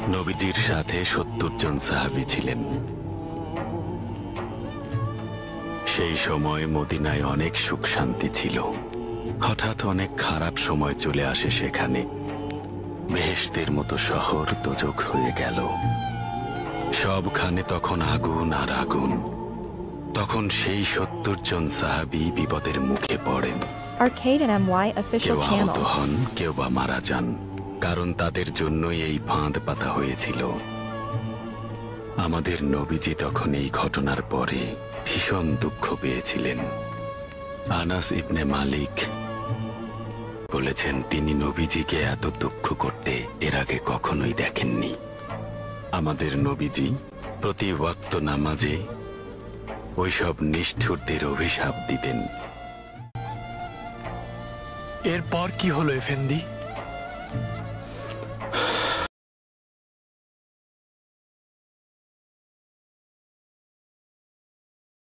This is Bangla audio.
নবীজির সাথে ৭০ জন সাহাবী ছিলেন। সেই সময় মদিনায় অনেক সুখ শান্তি ছিল। হঠাৎ অনেক খারাপ সময় চলে আসে সেখানে। বেহেশতের মতো শহর দোজখ হয়ে গেল। সবখানে তখন আগুন আর আগুন। তখন সেই ৭০ জন সাহাবী বিপদের মুখে পড়েন। Arcade and MY কেউ official আহত channel. হন, কেউ বা মারা যান, কারণ তাদের জন্যই এই ফাঁদ পাতা হয়েছিল। আমাদের নবীজি তখন এই ঘটনার পরে ভীষণ দুঃখ পেয়েছিলেন। আনাস ইবনে মালিক বলেছেন, তিনি নবীজিকে এত দুঃখ করতে এর আগে কখনোই দেখেননি। আমাদের নবীজি প্রতি ওয়াক্ত নামাজে ওইসব নিষ্ঠুরদের অভিশাপ দিতেন। এরপর কি হলো এফেন্দি?